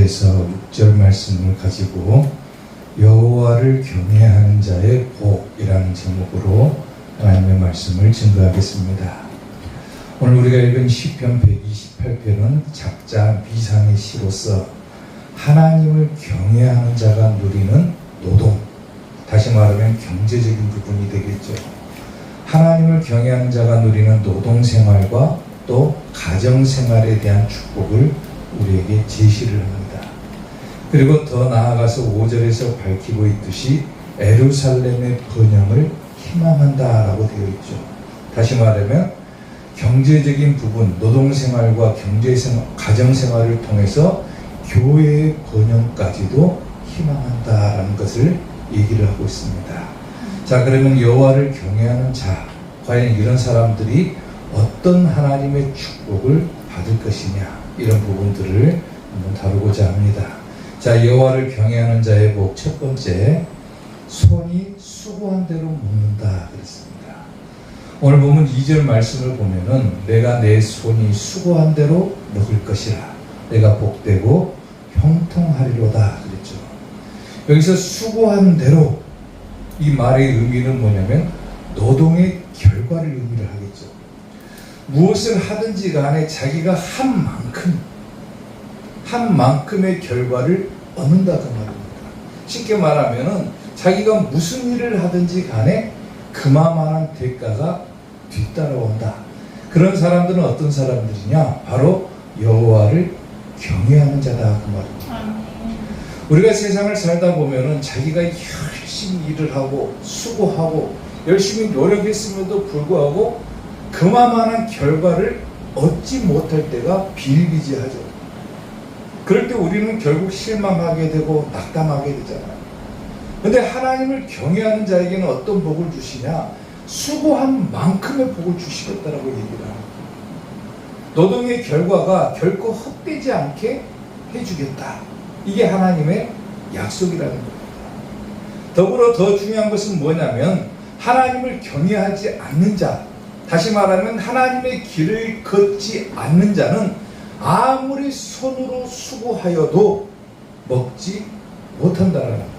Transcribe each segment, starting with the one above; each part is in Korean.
주께서 6절 말씀을 가지고 여호와를 경외하는 자의 복이라는 제목으로 하나님의 말씀을 증거하겠습니다. 오늘 우리가 읽은 시편 128편은 작자 미상의 시로서 하나님을 경외하는 자가 누리는 노동, 다시 말하면 경제적인 부분이 되겠죠. 하나님을 경외하는 자가 누리는 노동생활과 또 가정생활에 대한 축복을 우리에게 제시를 합니다. 그리고 더 나아가서 5절에서 밝히고 있듯이 예루살렘의 번영을 희망한다라고 되어 있죠. 다시 말하면 경제적인 부분, 노동생활과 가정생활을 통해서 교회의 번영까지도 희망한다라는 것을 얘기를 하고 있습니다. 자, 그러면 여호와를 경외하는 자, 과연 이런 사람들이 어떤 하나님의 축복을 받을 것이냐, 이런 부분들을 한번 다루고자 합니다. 자, 여호와를 경외하는 자의 복 첫 번째, 손이 수고한 대로 먹는다 그랬습니다. 오늘 보면 2절 말씀을 보면은 내가 내 손이 수고한 대로 먹을 것이라, 내가 복되고 형통하리로다 그랬죠. 여기서 수고한 대로, 이 말의 의미는 뭐냐면 노동의 결과를 의미를 하겠죠. 무엇을 하든지 간에 자기가 한 만큼의 결과를 얻는다 그 말입니다. 쉽게 말하면은 자기가 무슨 일을 하든지 간에 그만한 대가가 뒤따라온다. 그런 사람들은 어떤 사람들이냐? 바로 여호와를 경외하는 자다 그 말입니다. 우리가 세상을 살다 보면은 자기가 열심히 일을 하고 수고하고 열심히 노력했음에도 불구하고 그만한 결과를 얻지 못할 때가 비일비재하죠. 그럴 때 우리는 결국 실망하게 되고 낙담하게 되잖아요. 그런데 하나님을 경외하는 자에게는 어떤 복을 주시냐? 수고한 만큼의 복을 주시겠다라고 얘기를 합니다. 노동의 결과가 결코 헛되지 않게 해주겠다. 이게 하나님의 약속이라는 겁니다. 더불어 더 중요한 것은 뭐냐면 하나님을 경외하지 않는 자, 다시 말하면 하나님의 길을 걷지 않는 자는 아무리 손으로 수고하여도 먹지 못한다라는 거예요.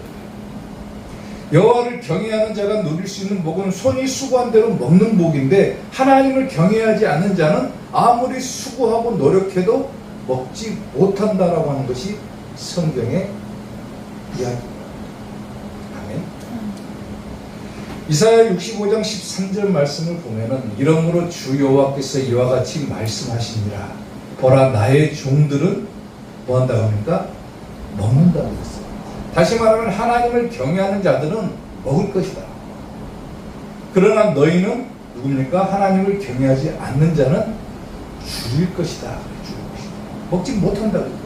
여호와를 경외하는 자가 누릴 수 있는 복은 손이 수고한 대로 먹는 복인데, 하나님을 경외하지 않는 자는 아무리 수고하고 노력해도 먹지 못한다라고 하는 것이 성경의 이야기입니다. 아멘. 이사야 65장 13절 말씀을 보면은 이러므로 주 여호와께서 이와 같이 말씀하시니라. 보라, 나의 종들은 뭐한다고 합니까? 먹는다고 했어요. 다시 말하면 하나님을 경외하는 자들은 먹을 것이다. 그러나 너희는 누굽니까? 하나님을 경외하지 않는 자는 죽일 것이다. 먹지 못한다고.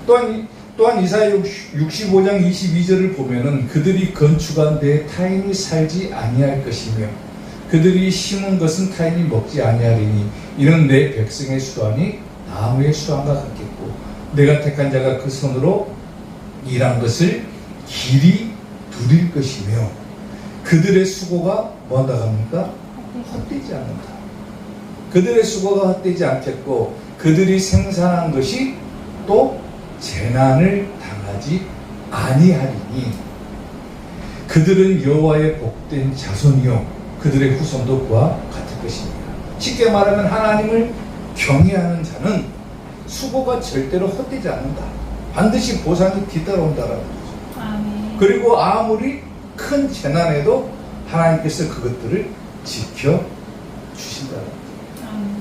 또한 이사야 65장 22절을 보면은 그들이 건축한 데에 타인이 살지 아니할 것이며 그들이 심은 것은 타인이 먹지 아니하리니 이는 내 백성의 수완이 나무의 수완과 같겠고 내가 택한 자가 그 손으로 일한 것을 길이 누릴 것이며 그들의 수고가 뭐한다고 합니까? 헛되지 않는다. 그들의 수고가 헛되지 않겠고 그들이 생산한 것이 또 재난을 당하지 아니하리니 그들은 여호와의 복된 자손이요 그들의 후손도 그와 같을 것입니다. 쉽게 말하면 하나님을 경외하는 자는 수고가 절대로 헛되지 않는다. 반드시 보상이 뒤따라온다라는 거죠. 아멘. 그리고 아무리 큰 재난에도 하나님께서 그것들을 지켜주신다는 거죠. 아멘.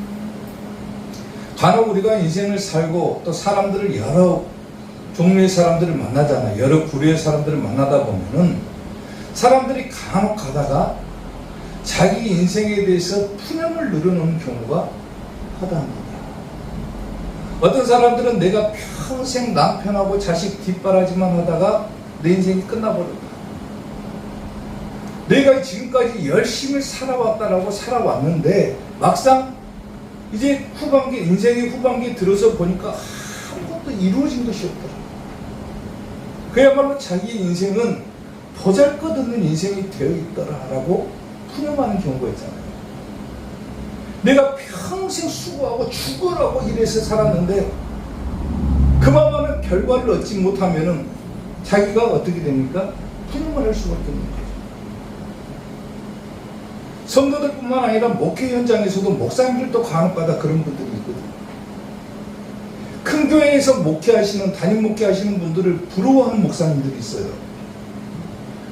간혹 우리가 인생을 살고 또 사람들을 여러 종류의 사람들을 만나잖아요. 여러 부류의 사람들을 만나다 보면은 사람들이 간혹 가다가 자기 인생에 대해서 푸념을 늘어놓는 경우가 허다합니다. 어떤 사람들은 내가 평생 남편하고 자식 뒷바라지만 하다가 내 인생이 끝나버렸다. 내가 지금까지 열심히 살아왔다라고 살아왔는데 막상 이제 인생의 후반기에 들어서 보니까 아무것도 이루어진 것이 없더라. 그야말로 자기 인생은 보잘것없는 인생이 되어 있더라라고 푸념하는 경우가 있잖아요. 내가 평생 수고하고 죽으라고 일해서 살았는데 그만한 결과를 얻지 못하면은 자기가 어떻게 됩니까? 분노를 할 수밖에 없는 거죠. 성도들뿐만 아니라 목회 현장에서도 목사님들도 간혹가다 그런 분들이 있거든요. 큰 교회에서 목회하시는, 담임 목회하시는 분들을 부러워하는 목사님들이 있어요.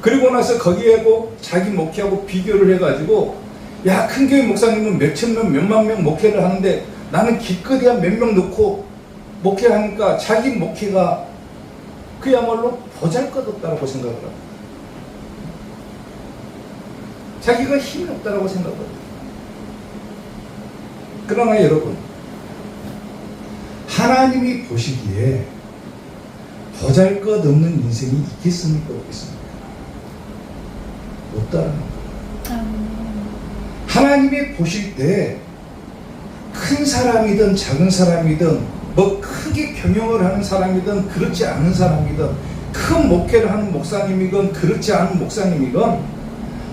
그리고 나서 거기하고 자기 목회하고 비교를 해가지고, 야, 큰 교회 목사님은 몇천 명, 몇만 명 목회를 하는데 나는 기껏해야 몇 명 넣고 목회하니까 자기 목회가 그야말로 보잘것없다라고 생각을 합니다. 자기가 힘이 없다라고 생각합니다. 그러나 여러분, 하나님이 보시기에 보잘것없는 인생이 있겠습니까? 없겠습니까? 없다라는 거예요. 하나님이 보실 때 큰 사람이든 작은 사람이든 뭐 크게 경영을 하는 사람이든 그렇지 않은 사람이든 큰 목회를 하는 목사님이건 그렇지 않은 목사님이건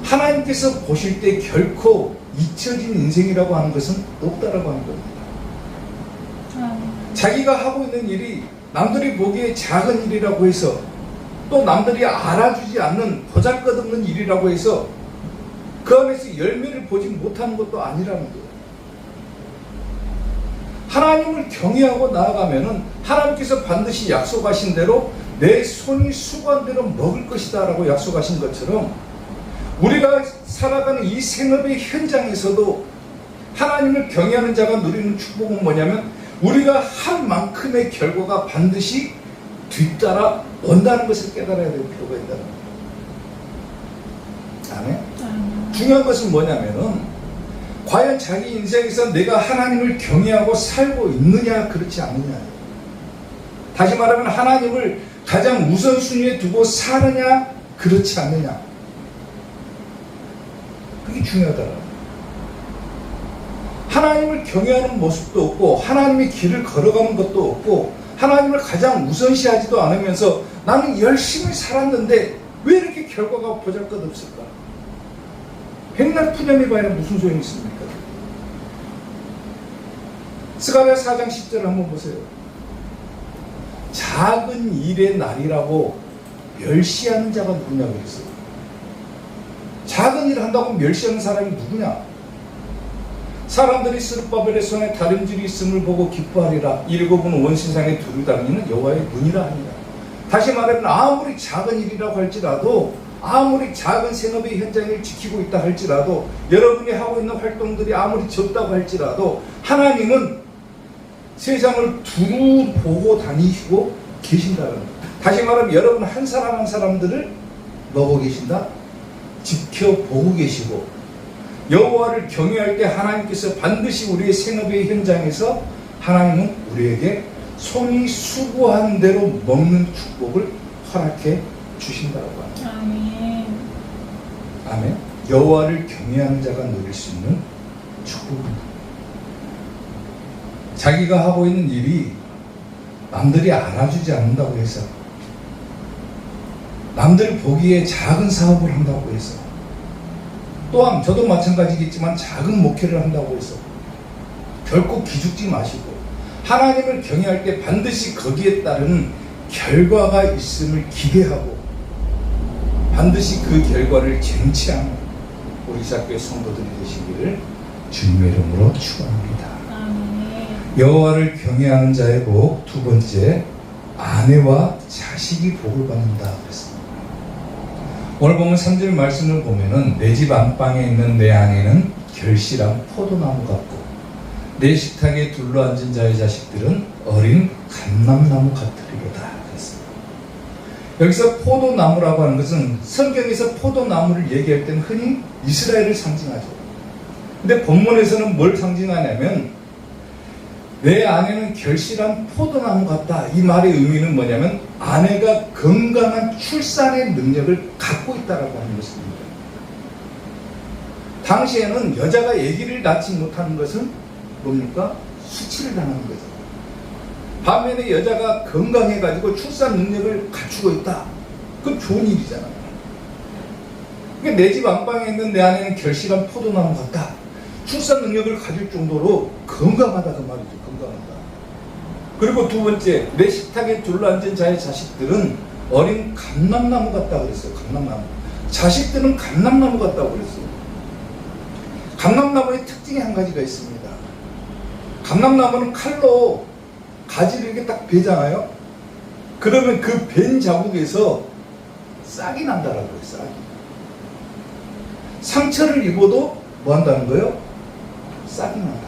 하나님께서 보실 때 결코 잊혀진 인생이라고 하는 것은 없다라고 하는 겁니다. 자기가 하고 있는 일이 남들이 보기에 작은 일이라고 해서 또 남들이 알아주지 않는 보잘것없는 일이라고 해서 그 안에서 열매를 보지 못하는 것도 아니라는 거예요. 하나님을 경외하고 나아가면은 하나님께서 반드시 약속하신 대로 내 손이 수고한 대로 먹을 것이다 라고 약속하신 것처럼 우리가 살아가는 이 생업의 현장에서도 하나님을 경외하는 자가 누리는 축복은 뭐냐면 우리가 한 만큼의 결과가 반드시 뒤따라 온다는 것을 깨달아야 될 필요가 있다는 거예요. 아멘? 중요한 것은 뭐냐면은 과연 자기 인생에서 내가 하나님을 경외하고 살고 있느냐 그렇지 않느냐. 다시 말하면 하나님을 가장 우선순위에 두고 사느냐 그렇지 않느냐. 그게 중요하더라. 하나님을 경외하는 모습도 없고 하나님의 길을 걸어가는 것도 없고 하나님을 가장 우선시하지도 않으면서 나는 열심히 살았는데 왜 이렇게 결과가 보잘것없을까? 백날 푸념해봐야 무슨 소용이 있습니까? 스가랴 4장 10절 한번 보세요. 작은 일의 날이라고 멸시하는 자가 누구냐고 그랬어요. 작은 일 한다고 멸시하는 사람이 누구냐? 사람들이 스룹바벨의 손에 다림질이 있음을 보고 기뻐하리라. 일곱은 온 세상에 두루 다니는 여호와의 눈이라 하니라. 다시 말하면 아무리 작은 일이라고 할지라도 아무리 작은 생업의 현장을 지키고 있다 할지라도 여러분이 하고 있는 활동들이 아무리 적다고 할지라도 하나님은 세상을 두루 보고 다니시고 계신다는 거예요. 다시 말하면 여러분 한 사람 한 사람들을 뭐고 계신다? 지켜보고 계시고 여호와를 경외할 때 하나님께서 반드시 우리의 생업의 현장에서 하나님은 우리에게 손이 수고한 대로 먹는 축복을 허락해 주신다고 합니다. 아멘. 아멘. 여호와를 경외하는 자가 누릴 수 있는 축복입니다. 자기가 하고 있는 일이 남들이 알아주지 않는다고 해서 남들 보기에 작은 사업을 한다고 해서 또한 저도 마찬가지겠지만 작은 목회를 한다고 해서 결코 기죽지 마시고 하나님을 경외할 때 반드시 거기에 따른 결과가 있음을 기대하고 반드시 그 결과를 쟁취하는 우리 사교의 성도들이 되시기를 주님의 이름으로 축원합니다. 여호와를 경외하는 자의 복, 두 번째, 아내와 자식이 복을 받는다 그랬습니다. 오늘 보면 3절 말씀을 보면은 내 집 안방에 있는 내 아내는 결실한 포도나무 같고 내 식탁에 둘러앉은 자의 자식들은 어린 감람나무 같으리로다 그랬습니다. 여기서 포도나무라고 하는 것은 성경에서 포도나무를 얘기할 때는 흔히 이스라엘을 상징하죠. 근데 본문에서는 뭘 상징하냐면 내 아내는 결실한 포도나무 같다. 이 말의 의미는 뭐냐면 아내가 건강한 출산의 능력을 갖고 있다라고 하는 것입니다. 당시에는 여자가 아기를 낳지 못하는 것은 뭡니까? 수치를 당하는 거죠. 반면에 여자가 건강해가지고 출산 능력을 갖추고 있다. 그건 좋은 일이잖아요. 그러니까 내 집 안방에 있는 내 아내는 결실한 포도나무 같다. 출산 능력을 가질 정도로 건강하다 그 말이죠. 건강하다. 그리고 두 번째, 내 식탁에 둘러앉은 자의 자식들은 어린 감람나무 같다고 그랬어요. 감람나무. 자식들은 감람나무 같다고 그랬어요. 감람나무의 특징이 한 가지가 있습니다. 감람나무는 칼로 가지를 이렇게 딱 베잖아요. 그러면 그 벤 자국에서 싹이 난다라고 해요. 싹이. 상처를 입어도 뭐 한다는 거예요? 싹이 난다.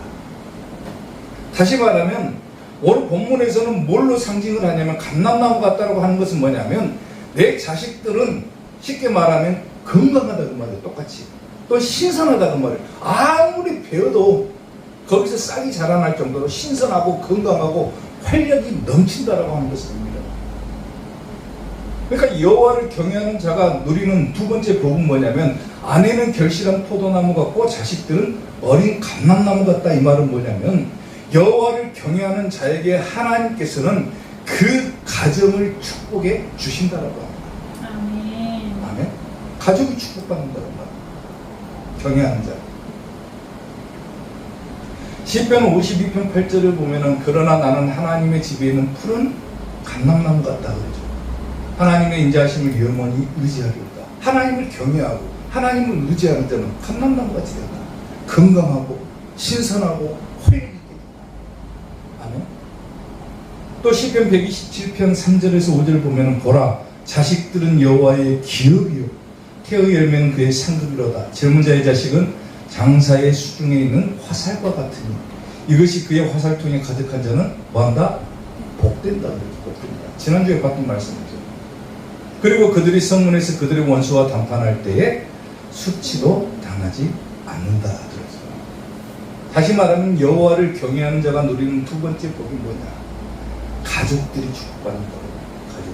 다시 말하면 오늘 본문에서는 뭘로 상징을 하냐면 감람나무 같다라고 하는 것은 뭐냐면 내 자식들은 쉽게 말하면 건강하다 그 말이에요. 똑같이. 또 신선하다 그 말이에요. 아무리 베어도 거기서 싹이 자라날 정도로 신선하고 건강하고 활력이 넘친다라고 하는 것입니다. 그러니까 여호와를 경외하는 자가 누리는 두 번째 복은 뭐냐면 아내는 결실한 포도나무 같고 자식들은 어린 감람나무 같다. 이 말은 뭐냐면 여호와를 경외하는 자에게 하나님께서는 그 가정을 축복해 주신다라고 합니다. 아멘. 아멘. 가족이 축복받는다고 합니다. 경외하는 자. 시편 52편 8절을 보면은 그러나 나는 하나님의 집에 있는 푸른 감람나무 같다 그러죠. 하나님의 인자하심을 영원히 의지하리로다. 하나님을 경외하고 하나님을 의지하는 자는 감람나무 같이 된다. 건강하고 신선하고 활력이 있게 된다. 아멘. 또 시편 127편 3절에서 5절 보면은 보라 자식들은 여호와의 기업이요 태의 열매는 그의 상급이로다. 젊은 자의 자식은 장사의 수중에 있는 화살과 같으니 이것이 그의 화살통에 가득한 자는 뭐한다? 복된다. 복된다. 지난주에 봤던 말씀이죠. 그리고 그들이 성문에서 그들의 원수와 담판할 때에 수치도 당하지 않는다. 다시 말하면 여호와를 경외하는 자가 누리는 두 번째 복이 뭐냐? 가족들이 축복받는다. 가족.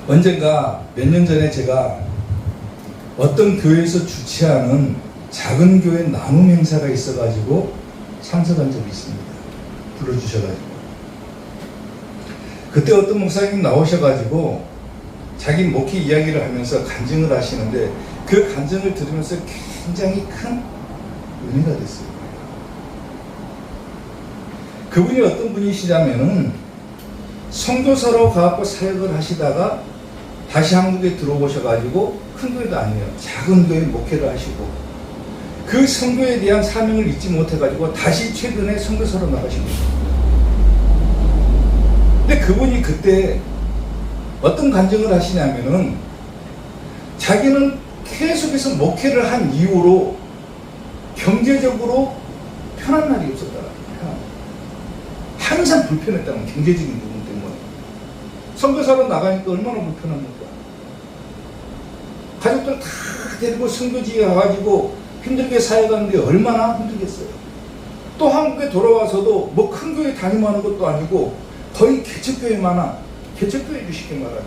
언젠가 몇 년 전에 제가 어떤 교회에서 주최하는 작은 교회 나눔 행사가 있어가지고 참석한 적이 있습니다. 불러주셔가지고. 그때 어떤 목사님 나오셔가지고 자기 목회 이야기를 하면서 간증을 하시는데 그 간증을 들으면서 굉장히 큰 은혜가 됐어요. 그분이 어떤 분이시냐면은 선교사로 가고 사역을 하시다가 다시 한국에 들어오셔가지고 큰 교회도 아니에요. 작은 교회 목회를 하시고 그 선교에 대한 사명을 잊지 못해가지고 다시 최근에 선교사로 나가신 거예요. 근데 그분이 그때 어떤 간증을 하시냐면은 자기는 계속해서 목회를 한 이후로 경제적으로 편한 날이 없었다는 거예요. 항상 불편했다는 거예요. 경제적인 부분 때문에. 선교사로 나가니까 얼마나 불편합니까? 가족들 다 데리고 선교지에 가가지고 힘들게 사역하는데 얼마나 힘들겠어요. 또 한국에 돌아와서도 뭐 큰 교회 다니면하는 것도 아니고 거의 개척교회만한 개척교회도 쉽게 말하면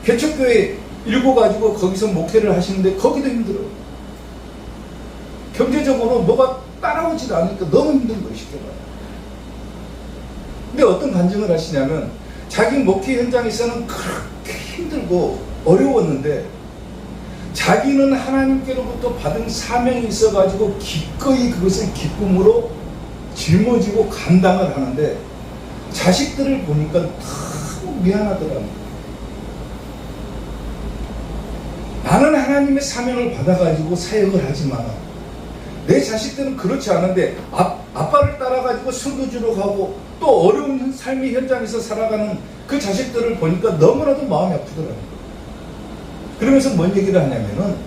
개척교회 읽어가지고 거기서 목회를 하시는데 거기도 힘들어요. 경제적으로 뭐가 따라오지도 않으니까 너무 힘든 거예요. 쉽게 말하면. 근데 어떤 간증을 하시냐면 자기 목회 현장에서는 그렇게 힘들고 어려웠는데 자기는 하나님께로부터 받은 사명이 있어가지고 기꺼이 그것을 기쁨으로 짊어지고 감당을 하는데 자식들을 보니까 너무 미안하더라고요. 나는 하나님의 사명을 받아가지고 사역을 하지만 내 자식들은 그렇지 않은데 아빠를 따라가지고 선교지로 가고 또 어려운 삶의 현장에서 살아가는 그 자식들을 보니까 너무나도 마음이 아프더라고요. 그러면서 뭔 얘기를 하냐면은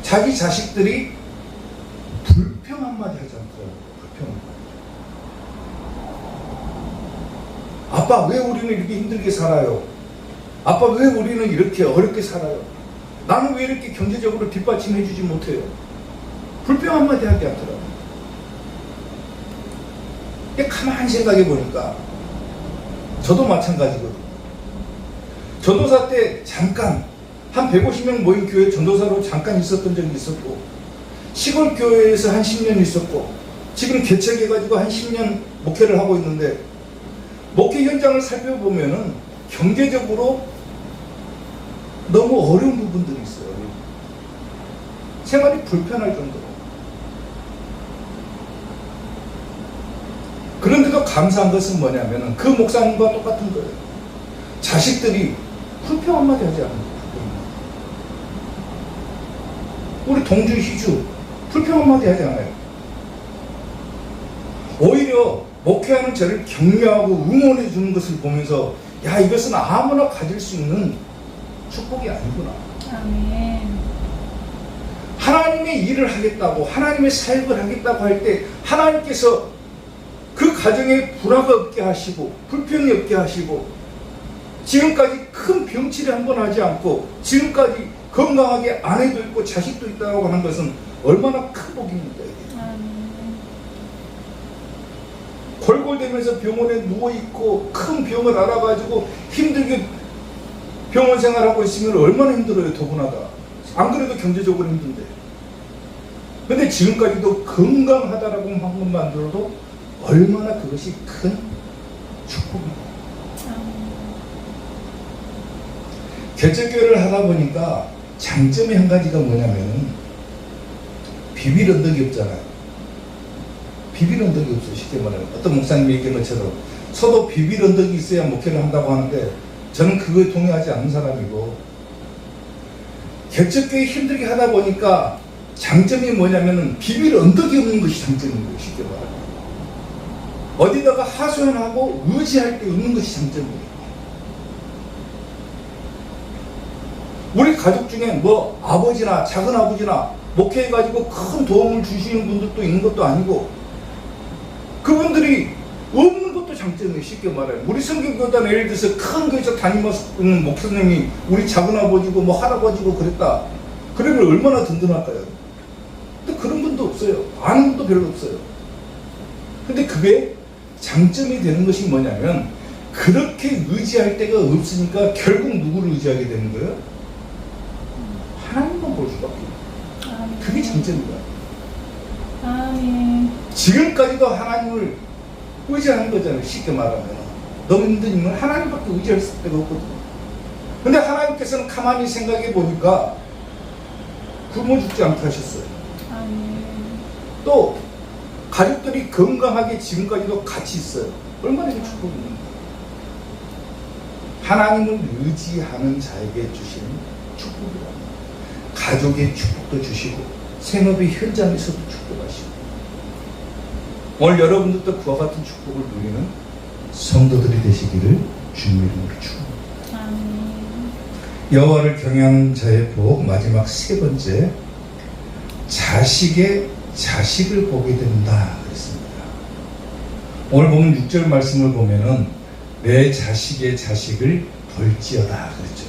자기 자식들이 불평 한마디 하지 않고요. 불평 한마디. 아빠 왜 우리는 이렇게 힘들게 살아요? 아빠 왜 우리는 이렇게 어렵게 살아요? 나는 왜 이렇게 경제적으로 뒷받침해 주지 못해요? 불평 한마디 하지 않더라고요. 가만히 생각해 보니까 저도 마찬가지거든요. 전도사 때 잠깐 한 150명 모인 교회 전도사로 잠깐 있었던 적이 있었고 시골 교회에서 한 10년 있었고 지금 개척해가지고 한 10년 목회를 하고 있는데 목회 현장을 살펴보면은 경제적으로 너무 어려운 부분들이 있어요. 생활이 불편할 정도로. 감사한 것은 뭐냐면 그 목사님과 똑같은 거예요. 자식들이 불평 한마디 하지 않아요. 우리 동주 희주 불평 한마디 하지 않아요. 오히려 목회하는 저를 격려하고 응원해 주는 것을 보면서 야, 이것은 아무나 가질 수 있는 축복이 아니구나. 아멘. 하나님의 일을 하겠다고, 하나님의 사역을 하겠다고 할 때 하나님께서 그 가정에 불화가 없게 하시고 불평이 없게 하시고 지금까지 큰 병치를 한 번 하지 않고 지금까지 건강하게 아내도 있고 자식도 있다고 하는 것은 얼마나 큰 복입니까? 골골대면서 병원에 누워있고 큰 병을 알아가지고 힘들게 병원 생활하고 있으면 얼마나 힘들어요. 더구나다. 안 그래도 경제적으로 힘든데. 근데 지금까지도 건강하다라고 한 것만 들어도 얼마나 그것이 큰 축복입니다. 개척교회를 하다 보니까 장점이 한 가지가 뭐냐면 비빌 언덕이 없잖아요. 비빌 언덕이 없어요. 쉽게 말하면 어떤 목사님이 얘기한 것처럼 서도 비빌 언덕이 있어야 목회를 한다고 하는데 저는 그거에 동의하지 않는 사람이고, 개척교회 힘들게 하다 보니까 장점이 뭐냐면 비빌 언덕이 없는 것이 장점인 거예요. 쉽게 말하면 어디다가 하소연하고 의지할 데 없는 것이 장점이에요. 우리 가족 중에 뭐 아버지나 작은 아버지나 목회해가지고 큰 도움을 주시는 분들도 있는 것도 아니고 그분들이 없는 것도 장점이에요. 쉽게 말하면 우리 성경교단 예를 들어서 큰 교회에서 다니는 목사님이 우리 작은 아버지고 뭐 할아버지고 그랬다. 그러면 얼마나 든든할까요? 근데 그런 분도 없어요. 아는 분도 별로 없어요. 근데 그게 장점이 되는 것이 뭐냐면 그렇게 의지할 데가 없으니까 결국 누구를 의지하게 되는 거예요? 하나님만 볼 수밖에 없어요. 그게 장점입니다. 아멘. 지금까지도 하나님을 의지하는 거잖아요. 쉽게 말하면 너무 힘드니까 하나님밖에 의지할 데가 없거든요. 근데 하나님께서는 가만히 생각해 보니까 굶어 죽지 않게 하셨어요. 아멘. 또 가족들이 건강하게 지금까지도 같이 있어요. 얼마나 큰 축복입니까? 하나님을 의지하는 자에게 주시는 축복이랍니다. 가족의 축복도 주시고 생업의 현장에서도 축복하시고 오늘 여러분들도 그와 같은 축복을 누리는 성도들이 되시기를 주님의 이름으로 축원합니다. 아멘. 여호와를 경외하는 자의 복 마지막 세 번째, 자식의 자식을 보게 된다 그랬습니다. 오늘 보면 6절 말씀을 보면은 내 자식의 자식을 볼지어다 그랬죠.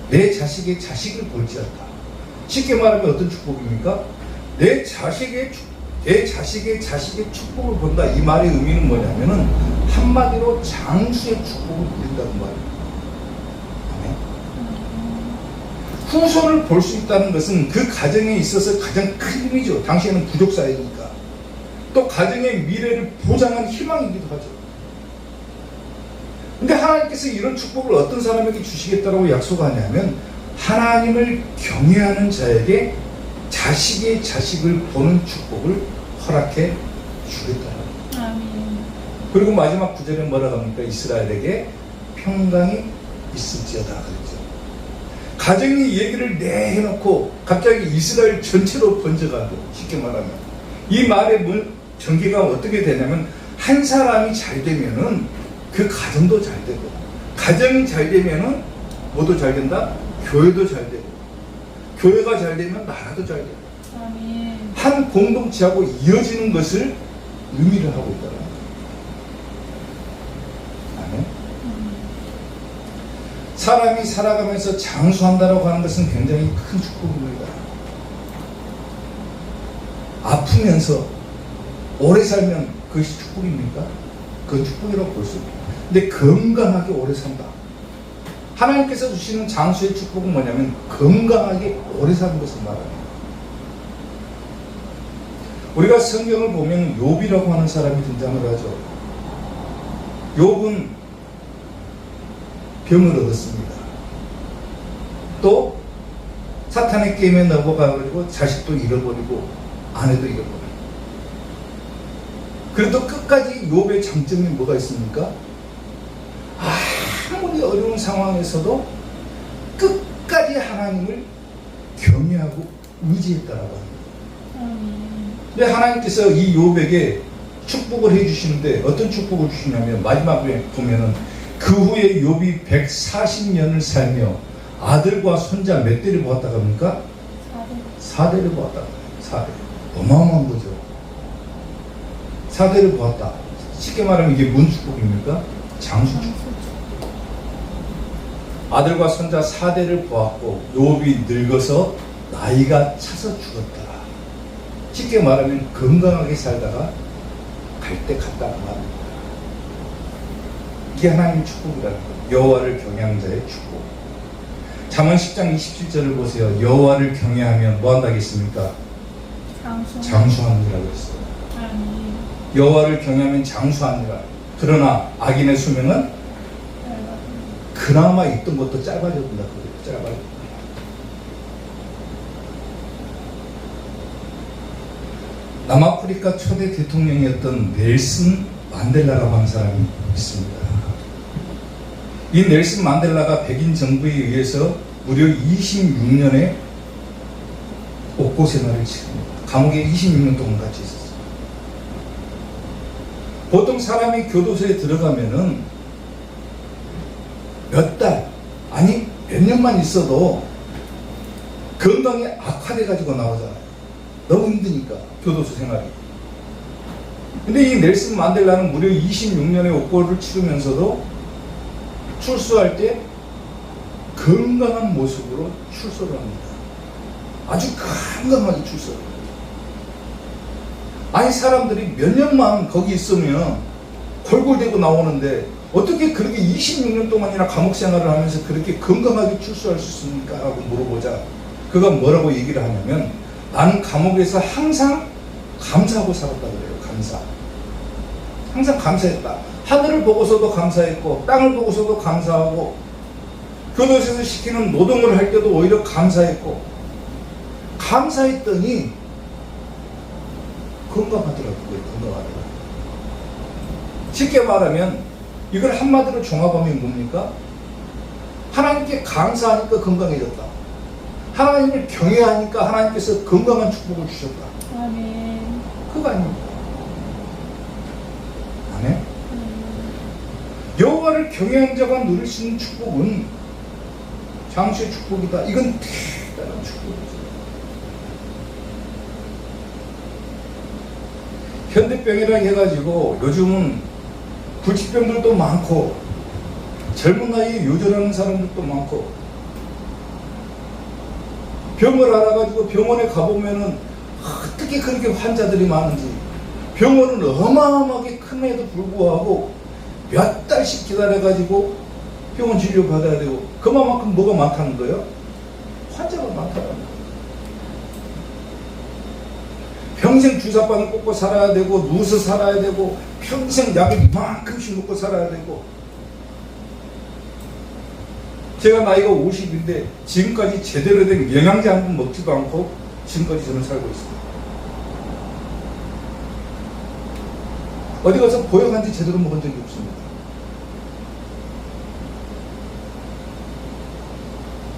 내 자식의 자식을 볼지어다. 쉽게 말하면 어떤 축복입니까? 내 자식의 자식의 축복을 본다. 이 말의 의미는 뭐냐면은 한마디로 장수의 축복을 누린다는 말입니다. 후손을 볼 수 있다는 것은 그 가정에 있어서 가장 큰 힘이죠. 당시에는 부족사회니까. 또 가정의 미래를 보장한 희망이기도 하죠. 근데 하나님께서 이런 축복을 어떤 사람에게 주시겠다고 약속하냐면 하나님을 경외하는 자에게 자식의 자식을 보는 축복을 허락해 주겠다. 아멘. 그리고 마지막 구절에 뭐라고 합니까? 이스라엘에게 평강이 있을지어다 그랬죠. 가정의 얘기를 해놓고 갑자기 이스라엘 전체로 번져가고, 쉽게 말하면 이 말의 전개가 어떻게 되냐면 한 사람이 잘 되면은 그 가정도 잘 되고, 가정이 잘 되면은 뭐도 잘 된다? 교회도 잘 되고, 교회가 잘 되면 나라도 잘 되고, 아멘. 한 공동체하고 이어지는 것을 의미를 하고 있다는 거예요. 아멘. 사람이 살아가면서 장수한다라고 하는 것은 굉장히 큰 축복입니다. 아프면서 오래 살면 그것이 축복입니까? 그건 축복이라고 볼 수 없습니다. 근데 건강하게 오래 산다. 하나님께서 주시는 장수의 축복은 뭐냐면 건강하게 오래 사는 것을 말합니다. 우리가 성경을 보면 욥이라고 하는 사람이 등장을 하죠. 욥은 병을 얻었습니다. 또 사탄의 게임에 넘어가가지고 자식도 잃어버리고 아내도 잃어버리고, 그래도 끝까지 이 욥의 장점이 뭐가 있습니까? 아무리 어려운 상황에서도 끝까지 하나님을 경외하고 의지했다라고 합니다. 아멘. 근데 하나님께서 이 욥에게 축복을 해주시는데 어떤 축복을 주시냐면 마지막에 보면은 그 후에 욥이 140년을 살며 아들과 손자 몇 대를 보았다고 합니까? 4대를 보았다. 4대. 어마어마한 거죠. 4대를 보았다. 쉽게 말하면 이게 뭔 축복입니까? 장수축복. 아들과 손자 4대를 보았고 욥이 늙어서 나이가 차서 죽었다. 쉽게 말하면 건강하게 살다가 갈 때 갔다가 말입니다. 이게 하나님의 축복이라는 거예요. 여호와를 경외하는 자의 축복. 잠언 10장 27절을 보세요. 여호와를 경외하면 뭐 한다겠습니까? 장수하느라고 했어요. 아멘. 여호와를 경외하면 장수하느라. 그러나 악인의 수명은 그나마 있던 것도 짧아졌다. 짧아졌다. 남아프리카 초대 대통령이었던 넬슨 만델라라고 하는 사람이 있습니다. 이 넬슨 만델라가 백인 정부에 의해서 무려 26년의 옥고 생활을 치릅니다. 감옥에 26년 동안 같이 있었어요. 보통 사람이 교도소에 들어가면은 몇 달, 아니 몇 년만 있어도 건강이 악화돼 가지고 나오잖아요. 너무 힘드니까 교도소 생활이. 근데 이 넬슨 만델라는 무려 26년의 옥고를 치르면서도 출소할 때 건강한 모습으로 출소를 합니다. 아주 건강하게 출소를 합니다. 아니 사람들이 몇 년만 거기 있으면 골골대고 나오는데 어떻게 그렇게 26년 동안이나 감옥 생활을 하면서 그렇게 건강하게 출소할 수 있습니까? 라고 물어보자 그가 뭐라고 얘기를 하냐면 나는 감옥에서 항상 감사하고 살았다 그래요. 감사. 항상 감사했다. 하늘을 보고서도 감사했고 땅을 보고서도 감사하고 교도소에서 시키는 노동을 할 때도 오히려 감사했고 감사했더니 건강하더라고요. 건강하더라고요. 쉽게 말하면 이걸 한마디로 종합하면 뭡니까? 하나님께 감사하니까 건강해졌다. 하나님을 경외하니까 하나님께서 건강한 축복을 주셨다. 아멘. 그거 아닙니까? 아멘? 여호와를 경외한 자가 누릴 수 있는 축복은 장수의 축복이다. 이건 대단한 축복이죠. 현대병이라 해가지고 요즘은 불치병들도 많고 젊은 나이에 요절하는 사람들도 많고 병을 알아가지고 병원에 가보면은 어떻게 그렇게 환자들이 많은지 병원은 어마어마하게 큼에도 불구하고 몇 달씩 기다려가지고 병원 진료 받아야 되고 그만큼 뭐가 많다는 거예요? 환자가 많다는 거예요. 평생 주사바늘 꽂고 살아야 되고 누워서 살아야 되고 평생 약을 이만큼씩 먹고 살아야 되고 제가 나이가 50인데 지금까지 제대로 된 영양제 한 번 먹지도 않고 지금까지 저는 살고 있습니다. 어디 가서 보약한지 제대로 먹은 적이 없습니다.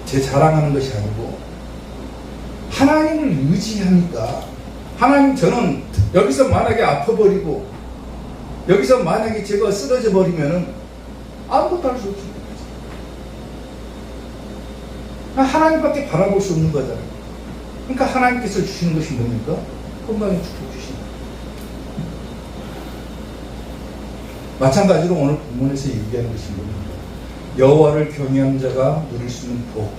제 자랑하는 것이 아니고 하나님을 의지하니까 하나님 저는 여기서 만약에 아파버리고 여기서 만약에 제가 쓰러져 버리면은 아무것도 할 수 없습니다. 하나님밖에 바라볼 수 없는 거잖아요. 그러니까 하나님께서 주시는 것이 뭡니까? 건강의 축복 주신다. 마찬가지로 오늘 본문에서 얘기하는 것이 뭡니까? 여호와를 경외하는 자가 누릴 수 있는 복,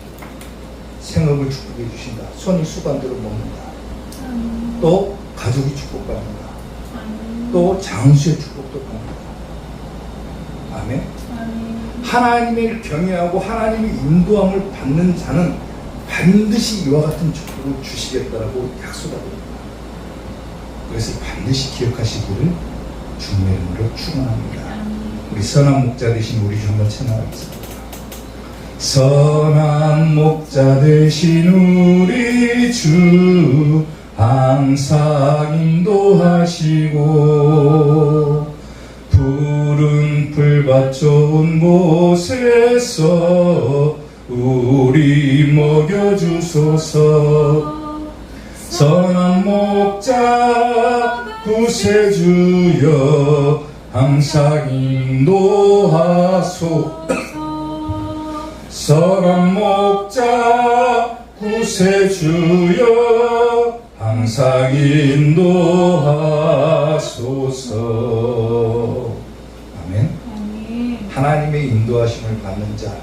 생업을 축복해 주신다. 손이 수반대로 먹는다. 또 가족이 축복받는다. 또 장수의 축복도 받는다. 아멘. 하나님을 경외하고 하나님의 인도함을 받는 자는 반드시 이와 같은 축복을 주시겠다라고 약속합니다. 그래서 반드시 기억하시기를 주님의 이름으로 축원합니다. 우리 선한 목자 되신 우리 주 한번 찬양하겠습니다. 선한 목자 되신 우리 주 항상 인도하시고 푸른 풀밭 좋은 곳에서 우리 먹여주소서. 선한 목자 구세주여 항상 인도하소. 선한 목자 구세주여 항상 인도하소서. 아멘. 하나님의 인도하심을 받는 자,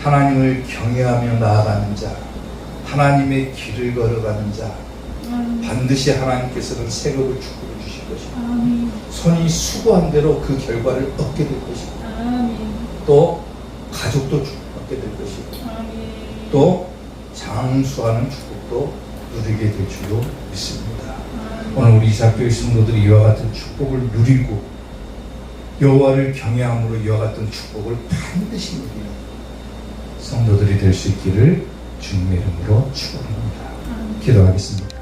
하나님을 경외하며 나아가는 자, 하나님의 길을 걸어가는 자, 반드시 하나님께서는 새로운 축복을 주실 것입니다. 손이 수고한 대로 그 결과를 얻게 될 것입니다. 또 가족도 축복받게 될 것이고, 또 장수하는 축복도 누리게 될 줄로 믿습니다. 오늘 우리 이삭교회 성도들이 이와 같은 축복을 누리고 여호와를 경외함으로 이와 같은 축복을 반드시 누리는 성도들이 될 수 있기를 주님의 이름으로 축원합니다. 기도하겠습니다.